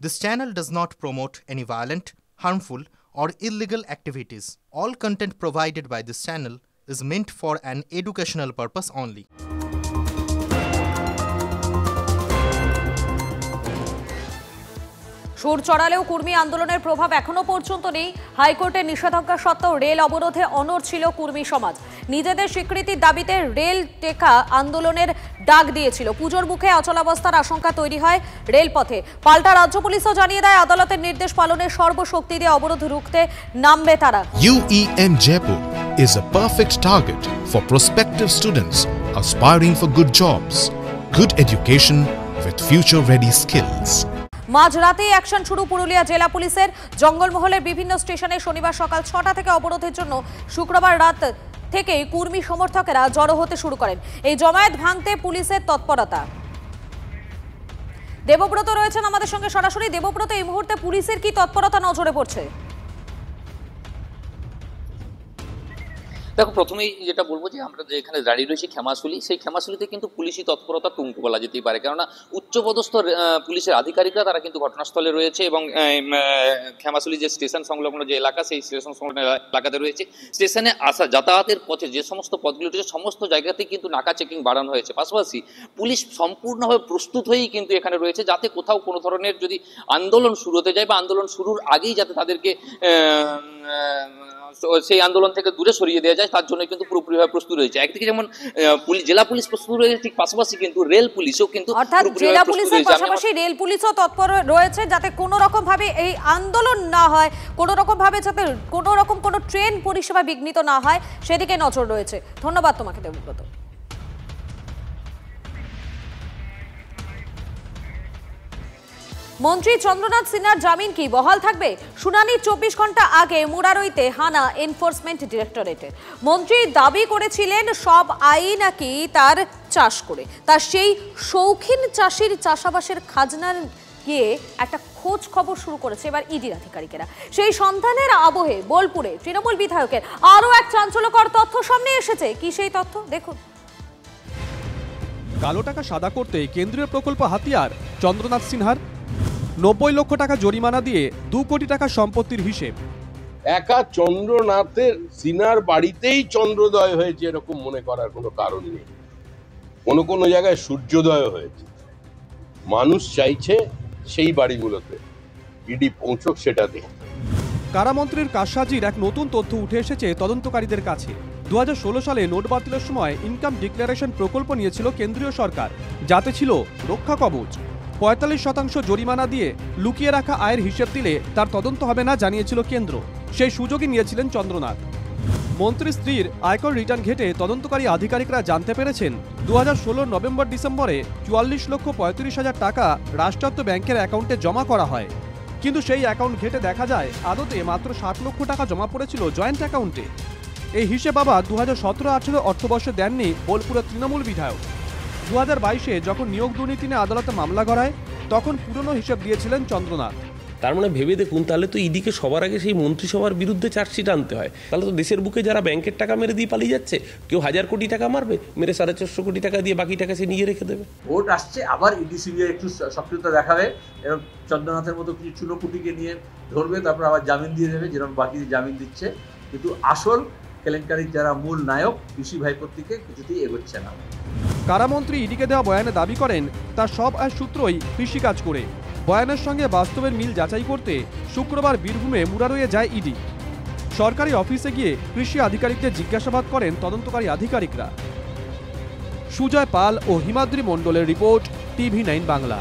This channel does not promote any violent, harmful, or illegal activities. All content provided by this channel is meant for an educational purpose only. সুর চড়ালেও কর্মী আন্দোলনের প্রভাব এখনো পর্যন্ত নেই। হাইকোর্টের নিষেধাজ্ঞা সত্ত্বেও রেল অবরোধে অনড় ছিল কর্মী সমাজ। নিজেদের স্বীকৃতির দাবিতে রেল টেকা আন্দোলনের ডাক দিয়েছিল। পুজোর মুখে অচলাবস্থার আশঙ্কা তৈরি হয় রেলপথে। পাল্টা রাজ্য পুলিশও জানিয়ে দেয় আদালতের নির্দেশ পালনের সর্বশক্তি দিয়ে অবরোধ রুখতে নামবে তারা। UEM Jaipur is a perfect target for prospective students aspiring for good jobs, good education with future-ready skills. মাঝরাতে অ্যাকশন শুরু পুরুলিয়া জেলা পুলিশের। জঙ্গলমহলের বিভিন্ন স্টেশনে শনিবার সকাল ৬টা থেকে অবরোধের জন্য শুক্রবার রাত থেকে কর্মী সমর্থকেরা জড়ো হতে শুরু করেন। এই জমায়েত ভাঙতে পুলিশের তৎপরতা। দেবব্রত রয়েছেন আমাদের সঙ্গে সরাসরি। দেবব্রত, এই মুহূর্তে পুলিশের কি তৎপরতা নজরে পড়ছে? দেখো, প্রথমেই যেটা বলবো যে আমরা যেখানে দাঁড়িয়ে রয়েছি খেমাশুলি, সেই খেমাশুলিতে কিন্তু পুলিশি তৎপরতা টুঙ্কু বলা যেতেই পারে, কেননা উচ্চপদস্থ পুলিশের আধিকারিকরা তারা কিন্তু ঘটনাস্থলে রয়েছে এবং খেমাশুলি যে স্টেশন সংলগ্ন যে এলাকা, সেই স্টেশন সংলগ্ন এলাকাতে রয়েছে। স্টেশনে আসা যাতায়াতের পথে যে সমস্ত পথগুলি রয়েছে সমস্ত জায়গাতেই কিন্তু নাকা চেকিং বাড়ানো হয়েছে। পাশাপাশি পুলিশ সম্পূর্ণভাবে প্রস্তুত হয়েই কিন্তু এখানে রয়েছে, যাতে কোথাও কোনো ধরনের যদি আন্দোলন শুরু হতে যায় বা আন্দোলন শুরুর আগেই যাতে তাদেরকে সেই আন্দোলন থেকে দূরে সরিয়ে দেওয়া যায়, তার জন্য কিন্তু পুরোপুরিভাবে প্রস্তুত রয়েছে। একদিকে যেমন জেলা পুলিশ প্রস্তুত রয়েছে, ঠিক পাশাপাশি কিন্তু রেল পুলিশও কিন্তু জেলা পুলিশের পাশাপাশি রেল পুলিশও তৎপর রয়েছে, যাতে কোনো রকম ভাবে এই আন্দোলন না হয়, কোনো রকম ভাবে যাতে কোনো রকম কোনো ট্রেন পরিষেবা বিঘ্নিত না হয়, সেদিকে নজর রয়েছে। ধন্যবাদ তোমাকে দেবব্রত। মন্ত্রী চন্দ্রনাথ সিনহার জামিন কি বহাল থাকবে? শুনানি 24 ঘন্টা আগে মুরারইতে হানা এনফোর্সমেন্ট ডিরেক্টরেটের। মন্ত্রী দাবি করেছিলেন সব আইন নাকি তার চাষ করে, তার সেই শৌখিন চাষির চাষাবাসের খাজনার গিয়ে একটা খোঁজ খবর শুরু করেছে এবার ইডির আধিকারিকেরা। সেই সন্ধানের আবহে বোলপুরে তৃণমূল বিধায়কের আরও এক চাঞ্চল্যকর তথ্য সামনে এসেছে। কি সেই তথ্য দেখুন। কালো টাকা সাদা করতে কেন্দ্রীয় প্রকল্প হাতিয়ার চন্দ্রনাথ সিনহার। 90 লক্ষ টাকা জরিমানা দিয়ে 2 কোটি টাকা সম্পত্তির হিসেব। একা চন্দ্রনাথের সিনহার বাড়িতেই চন্দ্রোদয় হয়েছে এরকম মনে করার কোনো কারণ নেই। কোনো কোনো জায়গায় সূর্যোদয় হয়েছে। মানুষ চাইছে সেই বাড়িগুলোতে ইডি পৌঁছক সেটাতে। কারামন্ত্রীর কারসাজির এক নতুন তথ্য উঠে এসেছে তদন্তকারীদের কাছে। 2016 সালে নোট বাতিলের সময় ইনকাম ডিক্লারেশন প্রকল্প নিয়েছিল কেন্দ্রীয় সরকার, যাতে ছিল রক্ষা কবচ। 45% জরিমানা দিয়ে লুকিয়ে রাখা আয়ের হিসেব দিলে তার তদন্ত হবে না জানিয়েছিল কেন্দ্র। সেই সুযোগই নিয়েছিলেন চন্দ্রনাথ। মন্ত্রীর স্ত্রীর আয়কর রিটার্ন ঘেটে তদন্তকারী আধিকারিকরা জানতে পেরেছেন 2016 নভেম্বর ডিসেম্বরে 44,35,000 টাকা রাষ্ট্রায়ত্ত ব্যাংকের অ্যাকাউন্টে জমা করা হয়। কিন্তু সেই অ্যাকাউন্ট ঘেটে দেখা যায় আদতে মাত্র 60 লক্ষ টাকা জমা পড়েছিল জয়েন্ট অ্যাকাউন্টে। এই হিসেব আবার 2017-18 অর্থবর্ষে দেননি বোলপুরের তৃণমূল বিধায়ক। 2022-এ যখন নিয়োগ দুর্নীতি নিয়ে আদালতে মামলা গড়ায়, তখন পুরনো হিসেব দিয়েছিলেন চন্দ্রনাথ। তার মানে ভেবে দেখুন, তাহলে তো ইডিকে সবার আগে সেই মন্ত্রিসভার বিরুদ্ধে চার্জশিট আনতে হয়। তাহলে তো দেশের বুকে যারা ব্যাংকের টাকা মেরে দিয়ে পালিয়ে যাচ্ছে, কেউ 1000 কোটি টাকা মারবে, মেরে 450 কোটি টাকা দিয়ে বাকি টাকা সে নিয়ে রেখে দেবে। ভোট আসছে, আবার ইডি সিবিআই একটু সক্রিয়তা দেখাবে এবং চন্দ্রনাথের মতো কিছু চুনোপুটিকে নিয়ে ধরবে, তারপর আবার জামিন দিয়ে দেবে, যেরকম বাকি জামিন দিচ্ছে। কিন্তু আসল কেলেঙ্কারির যারা মূল নায়ক কৃষি ভাইপত্তিকে কিছুতেই এগোচ্ছে না। কারামন্ত্রী ইডিকে দেওয়া বয়ানে দাবি করেন তার সব আয় সূত্রই কৃষিকাজ করে। বয়ানের সঙ্গে বাস্তবের মিল যাচাই করতে শুক্রবার বীরভূমে মুরারইয়ে যায় ইডি। সরকারি অফিসে গিয়ে কৃষি আধিকারিকদের জিজ্ঞাসাবাদ করেন তদন্তকারী আধিকারিকরা। সুজয় পাল ও হিমাদ্রি মণ্ডলের রিপোর্ট, TV9 বাংলা।